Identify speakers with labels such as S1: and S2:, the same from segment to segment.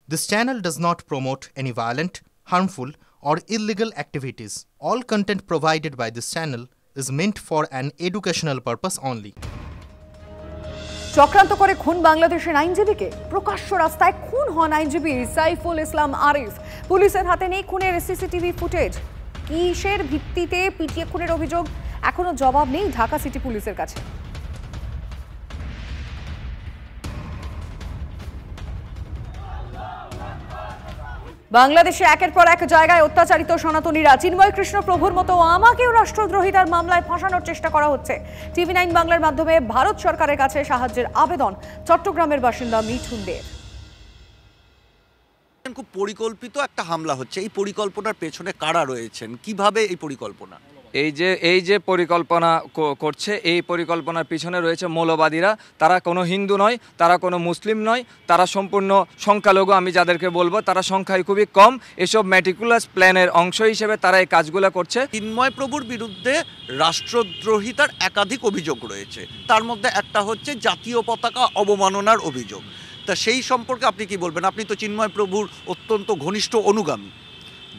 S1: This channel does not promote any violent, harmful, or illegal activities. All content provided by this channel is meant for an educational purpose only.
S2: চক্রান্ত করে খুন বাংলাদেশের আইনজীবীকে প্রকাশ্য রাস্তায় খুন হন আইনজীবী সাইফুল ইসলাম আরিফ। পুলিশের হাতে নেই খুনের সিসিটিভি ফুটেজ। কিসের ভিত্তিতে পিটিয়ে খুনের অভিযোগ এখনো জবাব নেই ঢাকা সিটি পুলিশের কাছে। বাংলাদেশে একের পর এক জায়গায় অত্যাচারিত সনাতনীরা। চিন্ময় কৃষ্ণ প্রভুর মতো আমাকেও রাষ্ট্রদ্রোহিতার মামলায় ফাঁসানোর চেষ্টা করা হচ্ছে। TV9 বাংলার মাধ্যমে ভারত সরকারের কাছে সাহায্যের আবেদন চট্টগ্রামের বাসিন্দা মিঠুন দের।
S3: খুব পরিকল্পিত একটা হামলা হচ্ছে, এই পরিকল্পনার পেছনে কারা রয়েছেন, কিভাবে এই পরিকল্পনা?
S4: এই যে পরিকল্পনা করছে, এই পরিকল্পনার পিছনে রয়েছে মৌলবাদীরা। তারা কোনো হিন্দু নয়, তারা কোনো মুসলিম নয়, তারা সম্পূর্ণ সংখ্যালঘু। আমি যাদেরকে বলবো তারা সংখ্যায় খুবই কম। এসব ম্যাটিকুলাস প্ল্যানের অংশ হিসেবে তারা এই কাজগুলো করছে।
S3: চিন্ময় প্রভুর বিরুদ্ধে রাষ্ট্রদ্রোহিতার একাধিক অভিযোগ রয়েছে, তার মধ্যে একটা হচ্ছে জাতীয় পতাকা অবমাননার অভিযোগ। তা সেই সম্পর্কে আপনি কি বলবেন? আপনি তো চিন্ময় প্রভুর অত্যন্ত ঘনিষ্ঠ অনুগামী।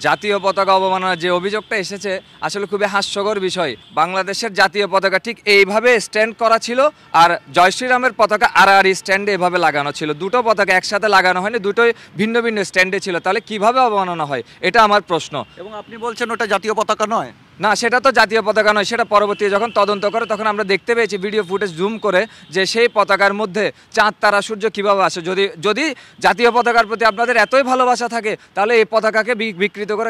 S4: জাতীয় পতাকা অবমাননার যে অভিযোগটা এসেছে আসলে খুবই হাস্যকর বিষয়। বাংলাদেশের জাতীয় পতাকা ঠিক এইভাবে স্ট্যান্ড করা ছিল, আর জয় শ্রীরামের পতাকা আড়াআড়ি স্ট্যান্ডে এভাবে লাগানো ছিল। দুটো পতাকা একসাথে লাগানো হয়নি, দুটোই ভিন্ন ভিন্ন স্ট্যান্ডে ছিল। তাহলে কিভাবে অবমাননা হয়, এটা আমার প্রশ্ন।
S3: এবং আপনি বলছেন ওটা জাতীয় পতাকা নয়?
S4: না, সেটা তো জাতীয় পতাকা নয়। সেটা পরবর্তী যখন তদন্ত করে তখন আমরা দেখতে পেয়েছি ভিডিও ফুটেজ জুম করে যে সেই পতাকার মধ্যে চাঁদ তারা সূর্য কীভাবে আসে। যদি জাতীয় পতাকার প্রতি আপনাদের এতই ভালোবাসা থাকে তাহলে এই পতাকাকে বিকৃত করে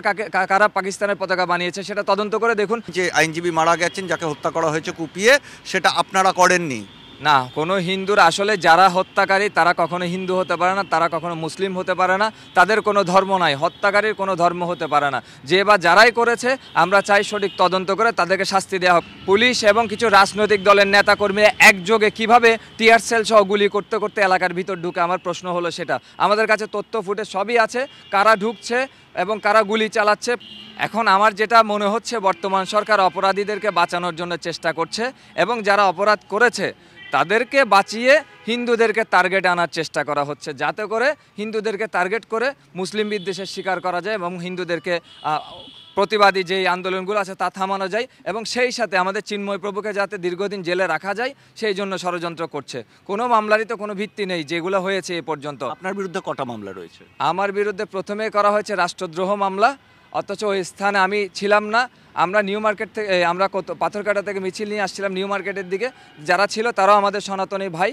S4: কারা পাকিস্তানের পতাকা বানিয়েছে সেটা তদন্ত করে দেখুন।
S3: যে আইনজীবী মারা গেছেন, যাকে হত্যা করা হয়েছে কুপিয়ে, সেটা আপনারা করেননি?
S4: না, কোনো হিন্দুর আসলে যারা হত্যাকারী তারা কখনো হিন্দু হতে পারে না, তারা কখনো মুসলিম হতে পারে না, তাদের কোনো ধর্ম নাই, হত্যাকারীর কোনো ধর্ম হতে পারে না। যে বা যারাই করেছে আমরা চাই সঠিক তদন্ত করে তাদেরকে শাস্তি দেওয়া হোক। পুলিশ এবং কিছু রাজনৈতিক দলের নেতাকর্মীরা একযোগে কিভাবে টিয়ার সেল সহ গুলি করতে করতে এলাকার ভিতর ঢুকে, আমার প্রশ্ন হলো সেটা। আমাদের কাছে তথ্য ফুটেজ সবই আছে, কারা ঢুকছে এবং কারা গুলি চালাচ্ছে। এখন আমার যেটা মনে হচ্ছে বর্তমান সরকার অপরাধীদেরকে বাঁচানোর জন্য চেষ্টা করছে এবং যারা অপরাধ করেছে তাদেরকে বাঁচিয়ে হিন্দুদেরকে টার্গেটে আনার চেষ্টা করা হচ্ছে, যাতে করে হিন্দুদেরকে টার্গেট করে মুসলিম বিদ্বেষের শিকার করা যায় এবং হিন্দুদেরকে প্রতিবাদী যেই আন্দোলনগুলো আছে তা থামানো যায় এবং সেই সাথে আমাদের চিন্ময় প্রভুকে যাতে দীর্ঘদিন জেলে রাখা যায় সেই জন্য ষড়যন্ত্র করছে। কোনো মামলারই তো কোনো ভিত্তি নেই যেগুলো হয়েছে এ পর্যন্ত।
S3: আপনার বিরুদ্ধে কটা মামলা রয়েছে?
S4: আমার বিরুদ্ধে প্রথমে করা হয়েছে রাষ্ট্রদ্রোহ মামলা, অথচ ওই স্থানে আমি ছিলাম না। আমরা নিউ মার্কেট থেকে পাথরকাটা থেকে মিছিল নিয়ে আসছিলাম নিউ মার্কেটের দিকে। যারা ছিল তারাও আমাদের সনাতনী ভাই,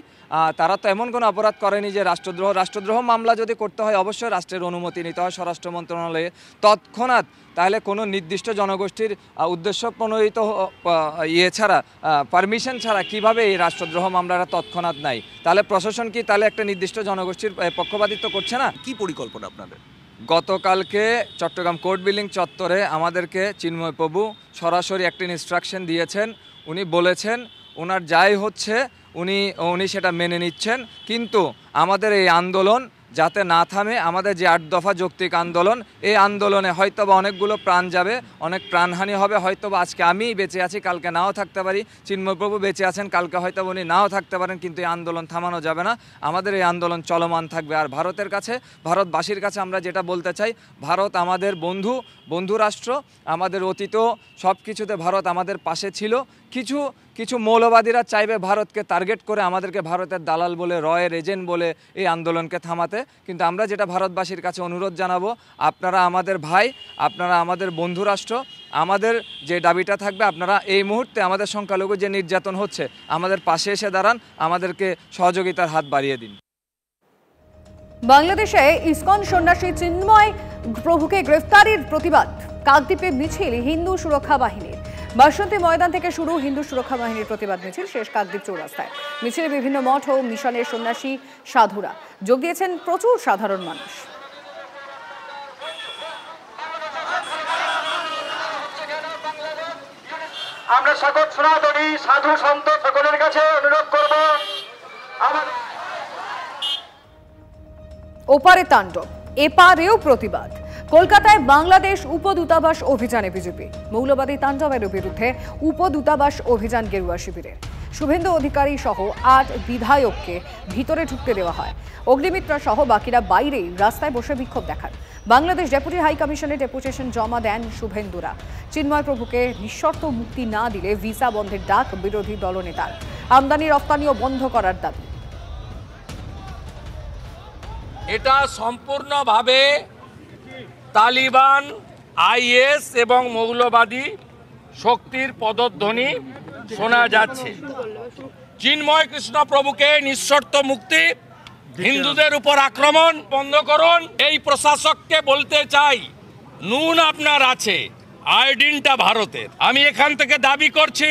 S4: তারা তো এমন কোনো অপরাধ করেনি যে রাষ্ট্রদ্রোহ মামলা যদি করতে হয় অবশ্যই রাষ্ট্রের অনুমতি নিতে হয় স্বরাষ্ট্র মন্ত্রণালয়ে তৎক্ষণাৎ। তাহলে কোনো নির্দিষ্ট জনগোষ্ঠীর উদ্দেশ্য প্রণোদিত ছাড়া, পারমিশন ছাড়া কিভাবে এই রাষ্ট্রদ্রোহ মামলাটা তৎক্ষণাৎ নাই? তাহলে প্রশাসন কি তাহলে একটা নির্দিষ্ট জনগোষ্ঠীর পক্ষপাতিত্ব করছে না?
S3: কি পরিকল্পনা আপনাদের?
S4: গতকালকে চট্টগ্রাম কোর্ট বিল্ডিং চত্বরে আমাদেরকে চিন্ময় প্রভু সরাসরি একটা ইনস্ট্রাকশন দিয়েছেন। উনি বলেছেন ওনার যাই হচ্ছে উনি সেটা মেনে নিচ্ছেন, কিন্তু আমাদের এই আন্দোলন যাতে না থামে, আমাদের যে 8 দফা যৌক্তিক আন্দোলন, এই আন্দোলনে হয়তোবা অনেকগুলো প্রাণ যাবে, অনেক প্রাণহানি হবে। হয়তোবা আজকে আমি বেঁচে আছি, কালকে নাও থাকতে পারি। চিন্ময়প্রভু বেঁচে আছেন, কালকে হয়তো উনি নাও থাকতে পারেন, কিন্তু এই আন্দোলন থামানো যাবে না। আমাদের এই আন্দোলন চলমান থাকবে। আর ভারতের কাছে, ভারতবাসীর কাছে আমরা যেটা বলতে চাই, ভারত আমাদের বন্ধু রাষ্ট্র। আমাদের অতীত সব কিছুতে ভারত আমাদের পাশে ছিল। কিছু মৌলবাদীরা চাইবে ভারতকে টার্গেট করে আমাদেরকে ভারতের দালাল বলে, রয়ের এজেন্ট বলে এই আন্দোলনকে থামাতে। কিন্তু আমরা যেটা ভারতবাসীর কাছে অনুরোধ জানাবো, আপনারা আমাদের ভাই, আপনারা আমাদের বন্ধু রাষ্ট্র। আমাদের যে দাবিটা থাকবে, আপনারা এই মুহূর্তে আমাদের সংখ্যালঘু যে নির্যাতন হচ্ছে আমাদের পাশে এসে দাঁড়ান, আমাদেরকে সহযোগিতার হাত বাড়িয়ে দিন।
S2: বাংলাদেশে ইসকন সন্ন্যাসী চিন্ময় প্রভুকে গ্রেফতারির প্রতিবাদ কাকদ্বীপে মিছিল হিন্দু সুরক্ষা বাহিনীর। বাসন্তী ময়দান থেকে শুরু হিন্দু সুরক্ষা বাহিনীর প্রতিবাদ মিছিল শেষ কাকদ্বীপ চৌরাস্তায়। মিছিলে বিভিন্ন মঠ ও মিশনের সন্ন্যাসী সাধুরা যোগ দিয়েছেন প্রচুর সাধারণ মানুষ।
S5: আমরা সকল সনাতনী সাধু সন্ত সকলের কাছে অনুরোধ করব, ওপারে তাণ্ডব এপারেও প্রতিবাদ।
S2: কলকাতায় বাংলাদেশ উপদূতাবাস অভিযানে বিজেপি। মৌলবাদী তাণ্ডবের বিরুদ্ধে উপদূতাবাস অভিযান গেরুয়া শিবিরের। শুভেন্দু অধিকারী সহ 8 বিধায়ককে ভিতরে ঢুকতে দেওয়া হয়। অগ্নিমিত্রা সহ বাকিরা বাইরেই রাস্তায় বসে বিক্ষোভ দেখান। বাংলাদেশ ডেপুটি হাই কমিশনে ডেপুটেশন জমা দেন শুভেন্দুরা। চিন্ময় প্রভুকে নিঃশর্ত মুক্তি না দিলে ভিসা বন্ধের ডাক বিরোধী দলনেতার। আমদানি রপ্তানিও বন্ধ করার দাবি।
S6: এটা সম্পূর্ণভাবে তালিবান, আইএস এবং মৌলবাদী শক্তির পদধ্বনি শোনা যাচ্ছে। চিন্ময় কৃষ্ণ প্রভুকে নিঃশর্ত মুক্তি, হিন্দুদের উপর আক্রমণ বন্ধ করুন। এই প্রশাসককে বলতে চাই, নুন আপনার আছে, আয়োডিনটা ভারতের। আমি এখান থেকে দাবি করছি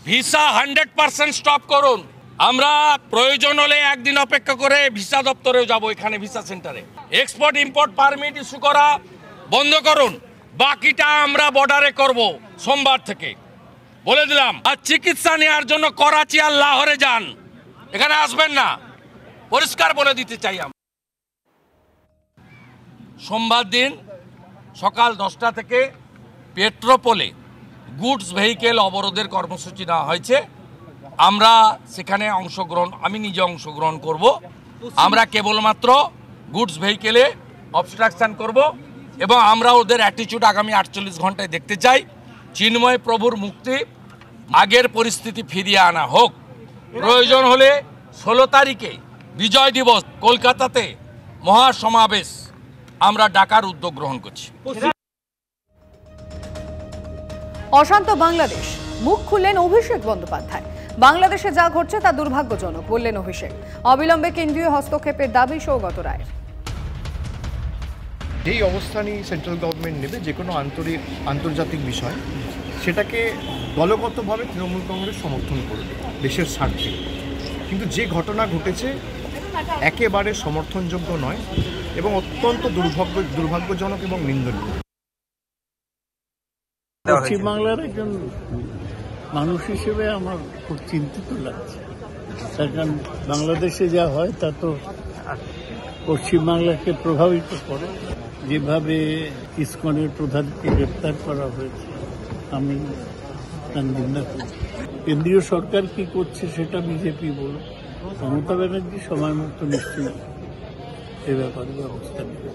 S6: ভিসা 100% স্টপ করুন। আমরা প্রয়োজন হলে একদিন অপেক্ষা করে ভিসা দপ্তরেও যাব, এখানে ভিসা সেন্টারে। এক্সপোর্ট ইম্পোর্ট পারমিট ইস্যু করা বন্ধ করুন, বাকিটা আমরা বর্ডারে করব সোমবার থেকে, বলে দিলাম। আর চিকিৎসা নেওয়ার জন্য করাচি আর লাহোরে যান, এখানে আসবেন না, পরিষ্কার বলে দিতে চাই। সোমবার দিন সকাল 10টা থেকে পেট্রোপোলে গুডস ভেহিকেল অবরোধের কর্মসূচি নেওয়া হয়েছে। আমরা সেখানে আমি নিজে অংশগ্রহণ করব। আমরা কেবলমাত্র গুডস ভেহিকেলে অবস্ট্রাকশন করব এবং আমরা ওদের অ্যাটিটিউড আগামী 48 ঘন্টায় দেখতে চাই। চিন্ময় প্রভুর মুক্তি, আগের পরিস্থিতি ফিরিয়ে আনা হোক। প্রয়োজন হলে 16 তারিখে বিজয় দিবস কলকাতাতে মহাসমাবেশ আমরা ডাকার উদ্যোগ গ্রহণ করছি।
S2: অশান্ত বাংলাদেশ, মুখ খুললেন অভিষেক বন্দ্যোপাধ্যায়। বাংলাদেশে যা ঘটছে তা দুর্ভাগ্যজনক বললেন অভিষেক। অবিলম্বে কেন্দ্রীয় হস্তক্ষেপের দাবি সৌগত রায়ের।
S7: যেই অবস্থানই সেন্ট্রাল গভর্নমেন্ট নেবে যে কোনো আন্তর্জাতিক বিষয়, সেটাকে দলগতভাবে তৃণমূল কংগ্রেস সমর্থন করবে দেশের স্বার্থে। কিন্তু যে ঘটনা ঘটেছে একেবারে সমর্থনযোগ্য নয় এবং অত্যন্ত দুর্ভাগ্যজনক এবং নিন্দনীয়।
S8: পশ্চিমবাংলার একজন মানুষ হিসেবে আমার খুব চিন্তিত লাগছে, কারণ বাংলাদেশে যা হয় তা তো পশ্চিমবাংলাকে প্রভাবিত করে। যেভাবে ইসকনের প্রধানকে গ্রেপ্তার করা হয়েছে, আমি তার নিন্দা করি। কেন্দ্রীয় সরকার কি করছে সেটা বিজেপি বলুন, মমতা ব্যানার্জি সময় মতো নিশ্চয়ই এ ব্যাপারে ব্যবস্থা নেবে।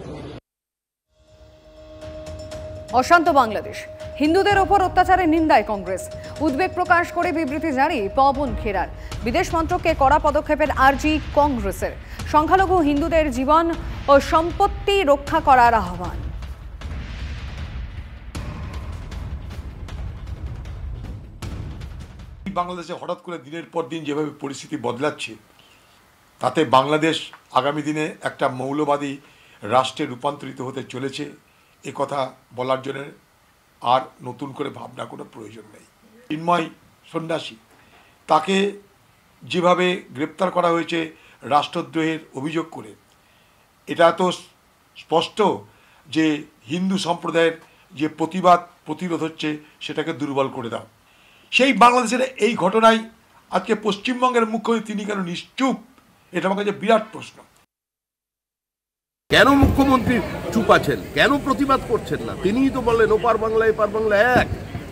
S2: অশান্ত বাংলাদেশ, হিন্দুদের ওপর অত্যাচারের নিন্দায় কংগ্রেস। উদ্বেগ প্রকাশ করে বিবৃতি জারি পবন খেরার। বিদেশ মন্ত্রককে কড়া পদক্ষেপের আর্জি কংগ্রেসের। সংখ্যালঘু হিন্দুদের জীবন ও সম্পত্তি রক্ষা করার আহ্বান।
S9: বাংলাদেশে হঠাৎ করে দিনের পর দিন যেভাবে পরিস্থিতি বদলাচ্ছে, তাতে বাংলাদেশ আগামী দিনে একটা মৌলবাদী রাষ্ট্রে রূপান্তরিত হতে চলেছে, এ কথা বলার জন্য আর নতুন করে ভাবনা কোনো প্রয়োজন নেই। চিন্ময় সন্ন্যাসী, তাকে যেভাবে গ্রেপ্তার করা হয়েছে রাষ্ট্রদ্রোহের অভিযোগ করে, এটা তো স্পষ্ট যে হিন্দু সম্প্রদায়ের যে প্রতিরোধ হচ্ছে সেটাকে দুর্বল করে দাও। সেই বাংলাদেশের এই ঘটনায় আজকে পশ্চিমবঙ্গের মুখ্যমন্ত্রী তিনি কেন নিশ্চুপ, এটা আমার কাছে বিরাট প্রশ্ন।
S10: কেন মুখ্যমন্ত্রী চুপ আছেন, কেন প্রতিবাদ করছেন না? তিনিই তো বললেন ওপার বাংলা এপার বাংলা এক,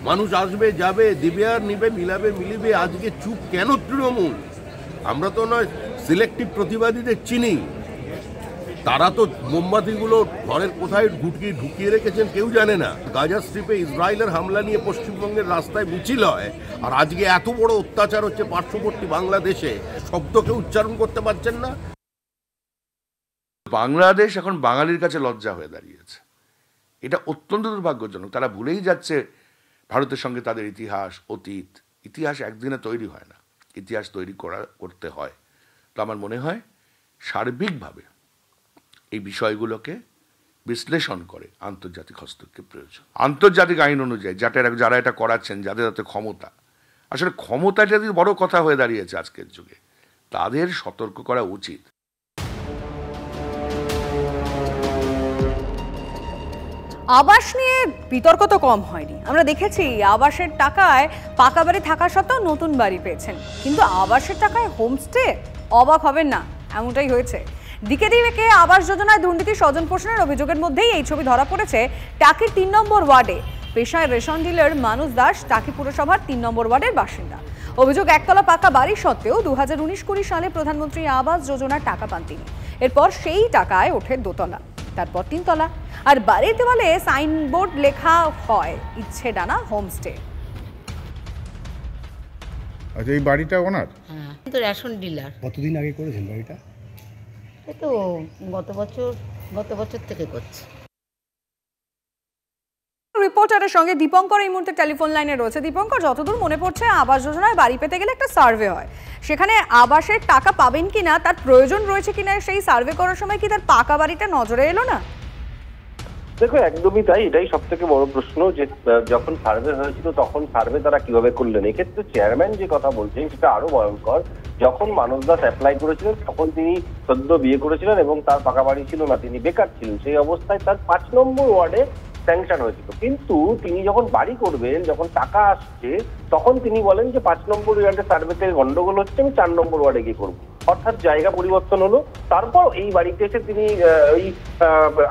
S10: মানুষ আসবে যাবে, দিবে আর নিবে, মিলাবে মিলিবে। আজকে চুপ কেন তৃণমূল? আমরা তো নয় সিলেক্টিভ প্রতিবাদীদের চিনি, তারা তো মোমবাতিগুলো ঘরের কোথায় ঢুকিয়ে রেখেছেন কেউ জানে না। গাজা স্ট্রিপে ইসরায়েলের হামলা নিয়ে পশ্চিমবঙ্গের রাস্তায় মিছিল হয়, আর আজকে এত বড় অত্যাচার হচ্ছে পার্শ্ববর্তী বাংলাদেশে, শব্দকে উচ্চারণ করতে পারছেন না।
S11: বাংলাদেশ এখন বাঙালির কাছে লজ্জা হয়ে দাঁড়িয়েছে, এটা অত্যন্ত দুর্ভাগ্যজনক। তারা ভুলেই যাচ্ছে ভারতের সঙ্গে তাদের ইতিহাস, অতীত। ইতিহাস একদিনে তৈরি হয় না, ইতিহাস তৈরি করতে হয়। তো আমার মনে হয় সার্বিকভাবে এই বিষয়গুলোকে বিশ্লেষণ করে আন্তর্জাতিক হস্তক্ষেপ প্রয়োজন। আন্তর্জাতিক আইন অনুযায়ী যারা এটা করাচ্ছেন, যাদের হাতে ক্ষমতা, আসলে ক্ষমতাটা যদি বড় কথা হয়ে দাঁড়িয়েছে আজকের যুগে, তাদের সতর্ক করা উচিত।
S2: আবাস নিয়ে বিতর্ক তো কম হয়নি। আমরা দেখেছি আবাসের টাকায় পাকা বাড়ি থাকা সত্ত্বেও নতুন বাড়ি পেয়েছেন, কিন্তু আবাসের টাকায় হোমস্টে, অবাক হবেন না, এমনটাই হয়েছে। দিকে দিকে আবাস যোজনায় দুর্নীতি স্বজন পোষণের অভিযোগের মধ্যেই এই ছবি ধরা পড়েছে টাকির ৩ নম্বর ওয়ার্ডে। পেশায় রেশন ডিলার মানুষ দাস টাকি পুরসভার ৩ নম্বর ওয়ার্ডের বাসিন্দা। অভিযোগ একতলা পাকা বাড়ি সত্ত্বেও 2019-20 সালে প্রধানমন্ত্রী আবাস যোজনার টাকা পান তিনি। এরপর সেই টাকায় ওঠে দোতলা, তারপর 3 তলা, আর বাড়ির দেওয়ালে সাইনবোর্ড লেখা হয় ইচ্ছে ডানা হোমস্টে।
S12: আচ্ছা, এই বাড়িটা ওনার?
S13: হ্যাঁ, তো রেশন ডিলার।
S12: কতদিন আগে করেছেন বাড়িটা?
S13: এই তো গত বছর থেকে করছে।
S2: রিপোর্টারের সঙ্গে দীপঙ্কর এই মুহূর্তে টেলিফোন লাইনে রয়েছে। দীপঙ্কর, যতদূর মনে পড়ছে আবাস যোজনায় বাড়ি পেতে গেলে একটা সার্ভে হয়, সেখানে আবাসের টাকা পাবেন কিনা, তার প্রয়োজন রয়েছে কিনা, সেই সার্ভে করার সময় কি তার পাকা বাড়িটা নজরে এলো না?
S14: দেখো, একদমই তাই। এটাই সব থেকে বড় প্রশ্ন যে যখন সার্ভে হয়েছিল তখন সার্ভে তারা কিভাবে করলেন। এক্ষেত্রে চেয়ারম্যান যে কথা বলছেন সেটা আরো ভয়ঙ্কর। যখন মানস দাস অ্যাপ্লাই করেছিলেন তখন তিনি সদ্য বিয়ে করেছিলেন এবং তার পাকা বাড়ি ছিল না, তিনি বেকার ছিলেন। সেই অবস্থায় তার 5 নম্বর ওয়ার্ডে স্যাংশন হয়েছিল, কিন্তু তিনি যখন বাড়ি করবেন, যখন টাকা আসছে, তখন তিনি বলেন যে 5 নম্বর ওয়ার্ডে সার্ভেতে গন্ডগোল হচ্ছে, আমি 4 নম্বর ওয়ার্ডে গিয়ে করবো। অর্থাৎ জায়গা পরিবর্তন হলো। তারপর এই বাড়িতে এসে তিনি ওই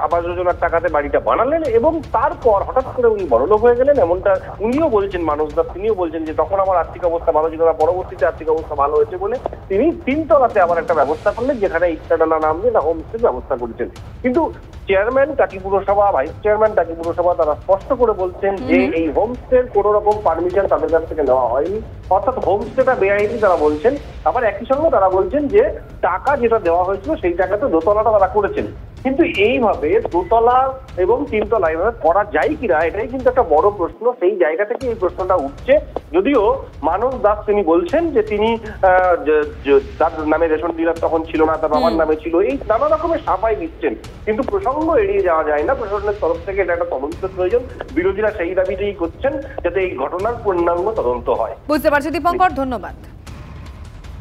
S14: আবাস যোজনার টাকাতে বাড়িটা বানালেন এবং তারপর হঠাৎ করে উনি বড়লোক হয়ে গেলেন। এমনটা উনিও বলছেন, মানস দাস তিনিও বলছেন যে তখন আমার আর্থিক অবস্থা ভালো ছিল না, পরবর্তীতে আর্থিক অবস্থা ভালো হয়েছে বলে তিনি 3 তলাতে আবার একটা ব্যবস্থা করলেন, যেখানে ইচ্ছাডানা নাম দিয়ে হোমস্টের ব্যবস্থা করেছেন। কিন্তু চেয়ারম্যান টাকি পুরসভা, ভাইস চেয়ারম্যান টাকি পুরসভা তারা স্পষ্ট করে বলছেন যে এই হোমস্টের কোন রকম পারমিশন তাদের কাছ থেকে নেওয়া হয়নি, অর্থাৎ হোমস্টেটা বেআইনি তারা বলছেন। আবার একই সঙ্গে তারা বলছেন যে টাকা যেটা দেওয়া হয়েছিল সেই টাকাতে দোতলাটা তারা করেছেন। কিন্তু এইভাবে দোতলা এবং 3 তলা এইভাবে করা যায় কিনা, এটাই কিন্তু একটা বড় প্রশ্ন। সেই জায়গা থেকে এই প্রশ্নটা উঠছে। যদিও মানস দাস তিনি বলছেন যে তিনি তার নামে রেশন ডিলার তখন ছিল না, তার বাবার নামে ছিল, এই নানা রকমের সাফাই দিচ্ছেন। কিন্তু প্রসঙ্গ এড়িয়ে যাওয়া যায় না। প্রশাসনের তরফ থেকে এটা একটা তদন্তের প্রয়োজন। বিরোধীরা সেই দাবিটাই করছেন যাতে এই ঘটনার পূর্ণাঙ্গ তদন্ত হয়।
S2: বুঝতে পারছি দীপঙ্কর, ধন্যবাদ।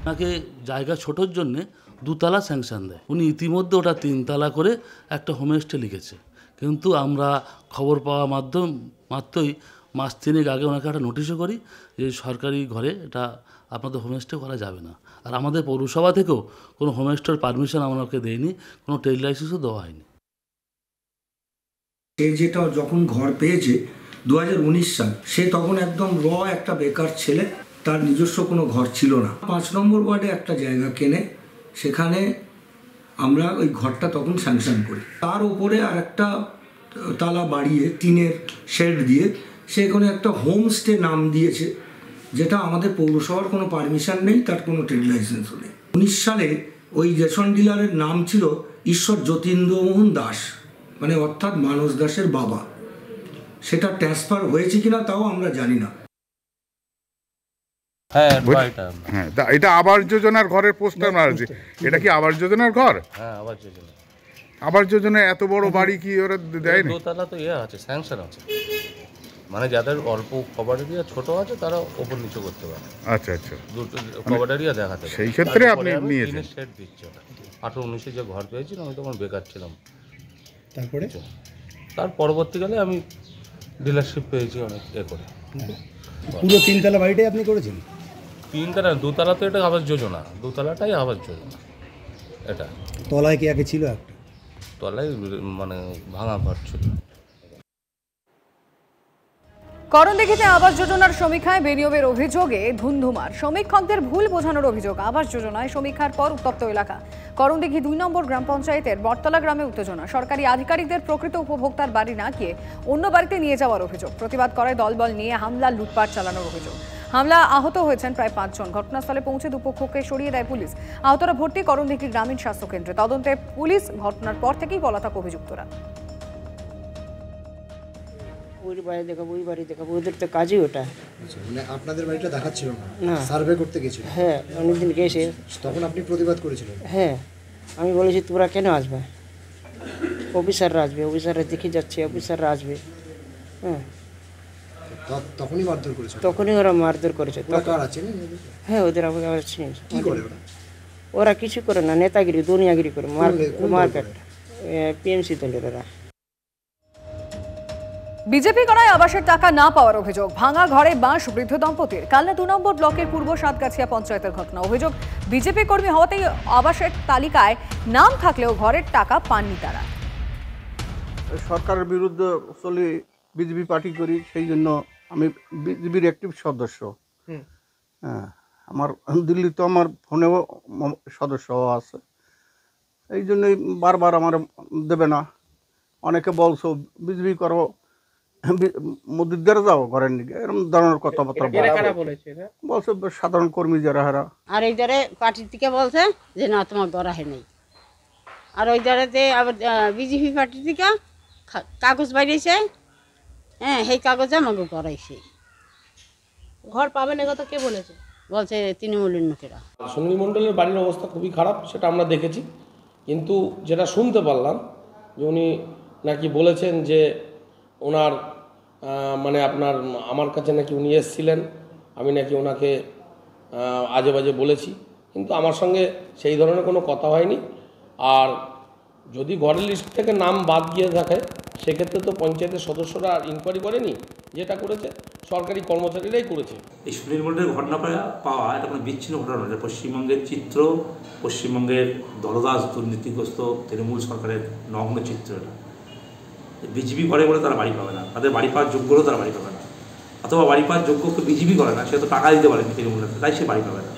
S15: তাকে জায়গা ছোটোর জন্যে 2 তলা স্যাংশন দেয়, উনি ইতিমধ্যে ওটা 3 তলা করে একটা হোমস্টে লিখেছে। কিন্তু আমরা খবর পাওয়া মাত্রই মাস 3 আগে ওনাকে একটা নোটিশও করি যে সরকারি ঘরে এটা আপনাদের হোমস্টে করা যাবে না। আর আমাদের পৌরসভা থেকেও কোনো হোমস্টের পারমিশন আমাকে দেয়নি, কোনো ট্রেড লাইসেন্সও দেওয়া হয়নি।
S16: সে যেটা যখন ঘর পেয়েছে 2019 সাল, সে তখন একদম একটা বেকার ছেলে, তার নিজস্ব কোনো ঘর ছিল না। 5 নম্বর ওয়ার্ডে একটা জায়গা কেনে, সেখানে আমরা ওই ঘরটা তখন স্যাংশন করি। তার উপরে আর একটা তালা বাড়িয়ে টিনের শেড দিয়ে সেখানে একটা হোমস্টে নাম দিয়েছে, যেটা আমাদের পৌরসভার কোনো পারমিশন নেই, তার কোনো ট্রেড লাইসেন্সও নেই। 19 সালে ওই রেশন ডিলারের নাম ছিল ঈশ্বর যতীন্দ্রমোহন দাস, মানে অর্থাৎ মানস দাসের বাবা। সেটা ট্রান্সফার হয়েছে কিনা তাও আমরা জানি না।
S12: হ্যাঁ, এটা আবাস যোজনার ঘরের পোস্টার মারা আছে। এটা কি আবাস যোজনার ঘর?
S17: হ্যাঁ, আবাস যোজনা।
S12: আবাস যোজনায় এত বড় বাড়ি কি ওরা দেয় না?
S17: দোতলা তো আছে, স্যাংশন আছে, মানে যাদের অল্প কভার এরিয়া ছোট আছে তারা ওপর নিচে করতে পারে।
S12: আচ্ছা আচ্ছা,
S17: দুটো কভার এরিয়া দেখাতে
S12: সেই ক্ষেত্রে আপনি নিয়েছেন।
S17: সেট দিচ্ছে 18-19 যে ঘর পেয়েছিলাম, আমি তখন বেকার ছিলাম। তার পরবর্তীকালে আমি ডিলারশিপ পেয়েছি অনেক করে।
S18: পুরো 3 তলা বাড়িটাই আপনি করেছেন?
S17: 3 তলা, 2 তলা তো এটা আবাস যোজনা, 2 তলাটাই আবাস যোজনা। এটা
S18: তলায় কি আগে ছিল? একটা
S17: তলায় মানে ভাঙা ঘর ছিল।
S2: করণদিঘিতে আবাস যোজনার সমীক্ষায় বিনিয়োগের অভিযোগে ধুন্ধুমার। সমীক্ষকদের ভুল বোঝানোর অভিযোগ। আবাস যোজনায় সমীক্ষার পর উত্তপ্ত এলাকা। করণদিঘি 2 নম্বর গ্রাম পঞ্চায়েতের বটতলা গ্রামে উত্তেজনা। সরকারি আধিকারিকদের প্রকৃত উপভোক্তার বাড়ি না গিয়ে অন্য বাড়িতে নিয়ে যাওয়ার অভিযোগ। প্রতিবাদ করে দলবল নিয়ে হামলা, লুটপাট চালানোর অভিযোগ। হামলা আহত হয়েছেন প্রায় 5 জন। ঘটনাস্থলে পৌঁছে দুপক্ষকে সরিয়ে দেয় পুলিশ। আহতরা ভর্তি করণদিঘি গ্রামীণ স্বাস্থ্য কেন্দ্রে। তদন্তে পুলিশ। ঘটনার পর থেকেই পলাতক অভিযুক্তরা।
S13: ওই বাড়ি দেখাবো, ওই বাড়ি দেখাবো, ওদের তো কাজই ওটা।
S18: মানে আপনাদের বাড়িটা দেখাচ্ছিল না, সার্ভে করতে গেছিল?
S13: হ্যাঁ, অনেকদিন গেছে।
S18: তখন আপনি প্রতিবাদ করেছিলেন?
S13: হ্যাঁ, আমি বলেছি তোমরা কেন আসবে, অফিসাররা আসবে, অফিসাররা দেখে যাচ্ছে, অফিসাররা আসবে। হ্যাঁ,
S18: তখনই মারধর করেছে?
S13: তখনই ওরা মারধর করেছে। হ্যাঁ, ওদের আবার চিনেছে।
S18: কি করে
S13: ওরা কিছু করে না, নেতাগিরি, দুনিয়াগিরি করে, মার্কেট পিএমসি দলের ওরা।
S2: বিজেপি করায় আবাসের টাকা না পাওয়ার অভিযোগ, ভাঙা ঘরে বাঁশ বৃদ্ধ দম্পতির। কালনা 2 নম্বর ব্লকের পূর্ব সাতগাছিয়া পঞ্চায়েতের ঘটনা। অভিযোগ, বিজেপি কর্মী হওয়াতেই আবাসের তালিকায় নাম থাকলেও ঘরের টাকা পাননি তারা।
S19: সরকারের বিরুদ্ধে চলি, বিজেপি পার্টি করি, সেই জন্য আমি বিজেপির অ্যাক্টিভ সদস্য। হ্যাঁ, আমার দিল্লিতে আমার ফোনেও সদস্য আছে, এই জন্যই বারবার আমার দেবে না। অনেকে বলছো বিজেপি করো, মোদির দ্বারা যাও ঘরের নিকে, এরকম ধরনের কথাবার্তা বলছে সাধারণ কর্মী যারা হারা।
S13: আর এই দ্বারে পার্টির থেকে বলছে যে না তোমার গড়া হয় নাই, আর ওই দ্বারাতে আবার বিজেপি পার্টির থেকে কাগজ বাইরেছে, হ্যাঁ সেই কাগজে আমাকে গড়াইছে।
S20: ঘর পাবেন এ কথা কে বলেছে?
S13: বলছে তৃণমূলের লোকেরা।
S21: সুনীল মণ্ডলের বাড়ির অবস্থা খুবই খারাপ, সেটা আমরা দেখেছি, কিন্তু যেটা শুনতে পারলাম যে উনি নাকি বলেছেন যে ওনার মানে আপনার আমার কাছে নাকি উনি এসেছিলেন, আমি নাকি ওনাকে আজে বাজে বলেছি, কিন্তু আমার সঙ্গে সেই ধরনের কোনো কথা হয়নি। আর যদি ঘরের লিস্ট থেকে নাম বাদ গিয়ে থাকে সেক্ষেত্রে তো পঞ্চায়েতের সদস্যরা ইনকোয়ারি করেনি, যেটা করেছে সরকারি কর্মচারীরাই করেছে।
S22: এই সুনীল মণ্ডলের ঘটনা পাওয়া এটা কোনো বিচ্ছিন্ন ঘটনা নয়, পশ্চিমবঙ্গের চিত্র, পশ্চিমবঙ্গের দলদাস দুর্নীতিগ্রস্ত তৃণমূল সরকারের নগ্ন চিত্র। এটা বিজেপি করে বলে তারা বাড়ি পাবে না, তাদের বাড়ি পাওয়ার যোগ্য হলেও তারা বাড়ি পাবে না, অথবা বাড়ি পাওয়ার যোগ্য বিজেপি করে না, সে তো টাকা দিতে পারেনি তৃণমূলের, তাই সে বাড়ি পাবে না।